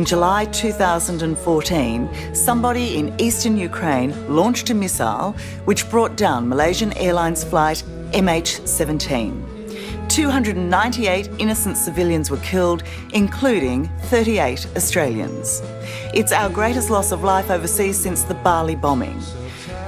In July 2014, somebody in eastern Ukraine launched a missile which brought down Malaysian Airlines flight MH17. 298 innocent civilians were killed, including 38 Australians. It's our greatest loss of life overseas since the Bali bombing.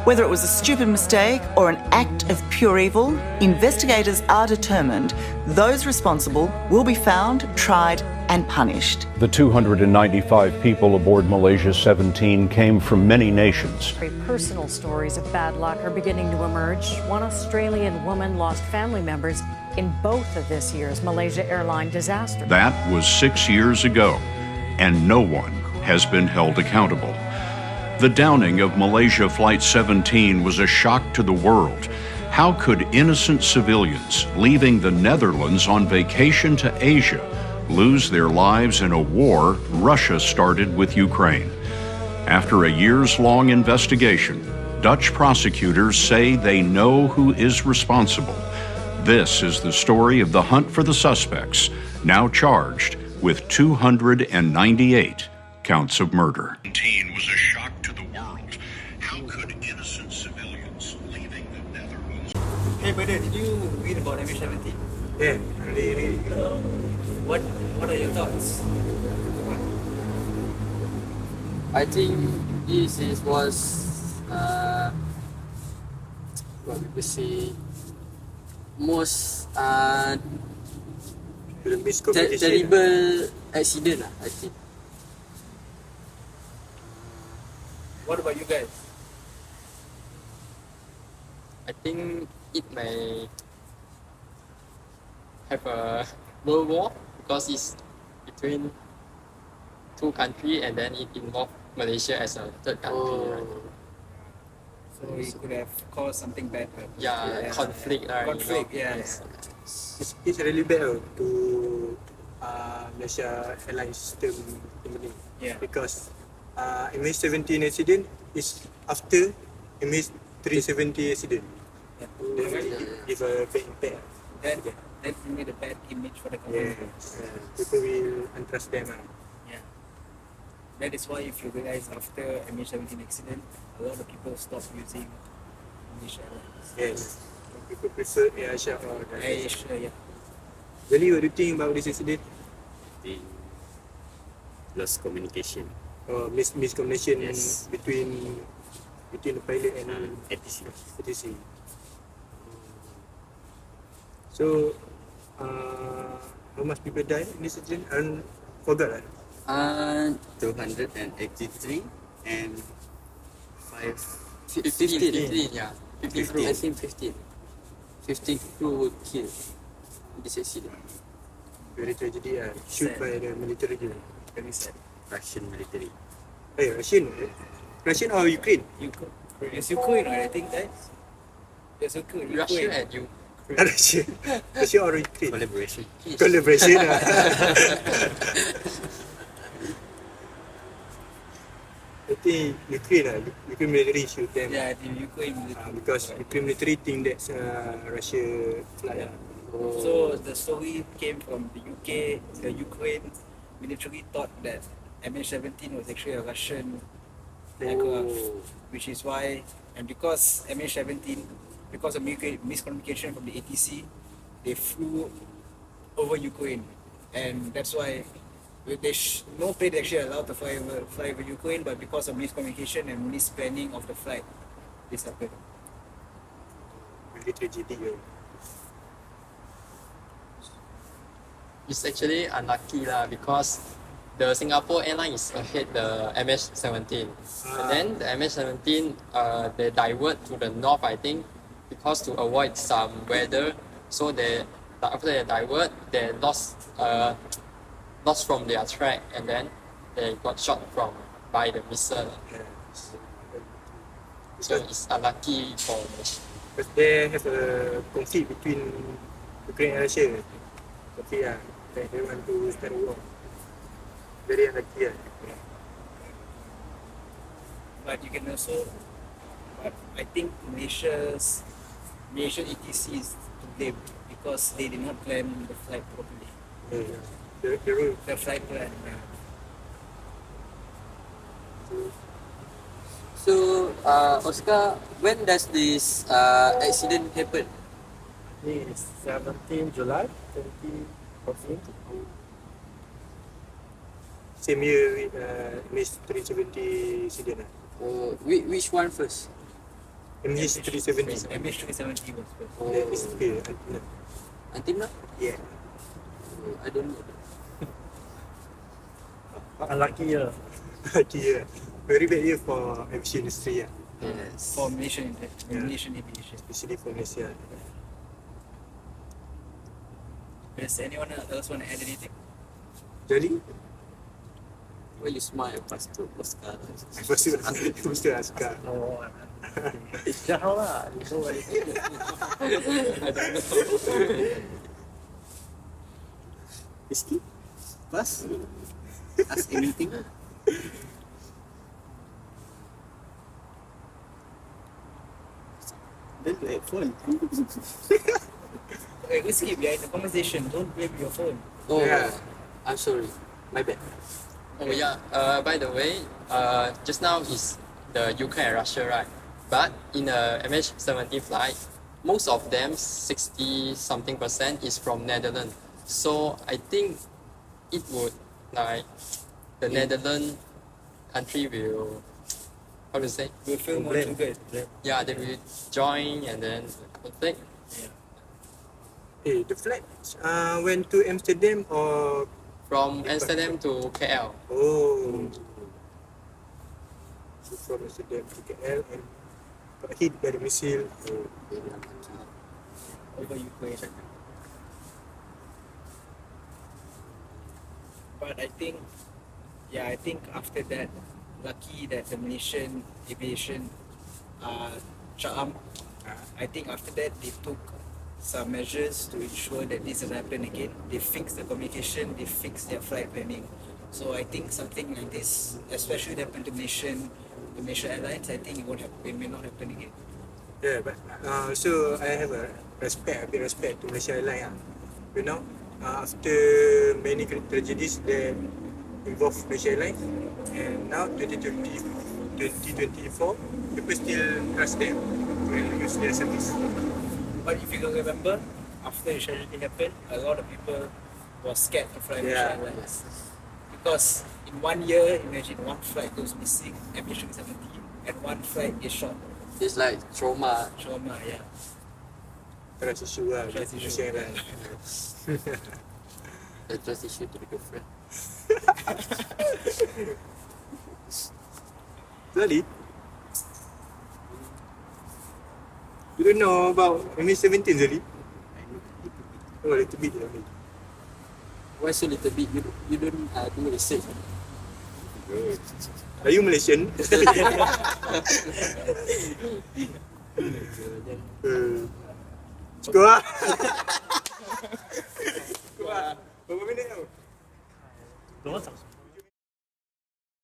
Whether it was a stupid mistake or an act of pure evil, investigators are determined those responsible will be found, tried and punished. The 295 people aboard Malaysia 17 came from many nations. Very personal stories of bad luck are beginning to emerge. One Australian woman lost family members in both of this year's Malaysia airline disaster. That was 6 years ago, and no one has been held accountable. The downing of Malaysia Flight 17 was a shock to the world. How could innocent civilians leaving the Netherlands on vacation to Asia lose their lives in a war Russia started with Ukraine? After a years-long investigation, Dutch prosecutors say they know who is responsible. This is the story of the hunt for the suspects, now charged with 298 counts of murder. Was a shock to the world. How could innocent civilians leaving the Netherlands? Hey brother, did you read about MH17? Yeah, really. What are your thoughts? I think was what we say most terrible accident, I think. What about you guys? I think it may have a world war because it's between two countries and then it involves Malaysia as a third country. Right? So it could have caused something bad. Conflict. Conflict, yeah. Yes. It's really bad to Malaysia Airlines system company. Yeah. Because MH17 accident is after MH370 accident. Yeah. Give a bad impact. That made a bad image for the company. People will untrust them. Yeah. That is why if you realize after MH17 accident, a lot of people stop using Malaysia Airlines. Yes. People prefer AHF or AHF, yeah. Really, what do you think about this accident? The lost communication. Or miscommunication Yes. between the pilot and ATC. So, how much people died in this accident? I forgot. 283 and 15, yeah. 15. I think 15. 15 crew were killed in this accident. Very tragedy. Shoot Sad. by the military. Very sad. Russian military. Hey, Russian or Ukraine? It's Ukraine, right? I think that. It's Ukraine. Russia and you. Russia or Ukraine? Collaboration. Collaboration. I think Ukraine military shoot them. Yeah, the Ukraine military. Because Ukraine military think that's Russia flight. So the story came from the UK. The Ukraine military thought that MH17 was actually a Russian aircraft, which is why, and because MH17, because of miscommunication from the ATC, they flew over Ukraine, and that's why no plane actually allowed to fly over Ukraine, but because of miscommunication and misplanning of the flight, this happened. Very tragedy. It's actually unlucky because the Singapore airline is ahead the MH17. And then the MH17 they divert to the north, I think, because to avoid some weather. So after they divert, they lost from their track, and then they got shot by the missile. So it's unlucky for Malaysia. Because they have a conflict between Ukraine and Russia. Conflict, they want to start a war. Very unlucky. But you can also, I think Malaysian ATC is to blame because they did not plan the flight properly. The route. The flight plan. So, Oscar, when does this accident happen? I think it's 17 July 2014. Same year with MH370 incident. Which one first? MH370. MH17 was first. That is clear until now. Until now? Yeah. I don't know. Unlucky year. Lucky year. Very bad year for aviation industry. Yeah. Yes. For Malaysian aviation. Especially for Malaysia. Does anyone else want to add anything? Jadi, Why you smile pas tu Oscar? mesti Askar. Oh, jauh lah. You know what it is. I don't know. Rizky? Pas? Ask anything? Then to phone. Okay, let's keep behind the conversation. Don't grab your phone. Oh, Yeah. I'm sorry. My bad. Oh yeah. By the way, just now is the UK and Russia, right? But in a MH17 flight, most of them, 60-something% is from Netherlands. So I think it would like the Netherlands country will, how to say? We'll feel more triggered. Yeah, they will join and then conflict. The flight went to Amsterdam or From Amsterdam to KL. oh, so from Amsterdam to KL and got hit by the missile. Oh, Over Ukraine. But I think after that, lucky that the Malaysian aviation charm. I think after that they took some measures to ensure that this doesn't happen again. They fixed the communication, they fixed their flight planning. So I think something like this, especially that happened to Malaysian Airlines, I think it may not happen again. yeah, but so I have a bit respect to Malaysia Airlines. You know, after many tragedies that involve Malaysia Airlines, and now 2024, people still trust them to use their service. But if you can remember, after the tragedy happened, a lot of people were scared to fly Yeah. Malaysian Airlines. Because in 1 year, imagine one flight goes missing, MH17, and one flight is shot. It's like trauma. Trauma, yeah. Trust issue lah, Trust issue. Malaysia Airlines. The trust issue to the girlfriend. Really? You don't know about MH17 really? Oh, a little bit only. Why so little bit? You don't do research. Are you Malaysian? Cukup lah. Cukup lah. Berapa minit tau? 多少？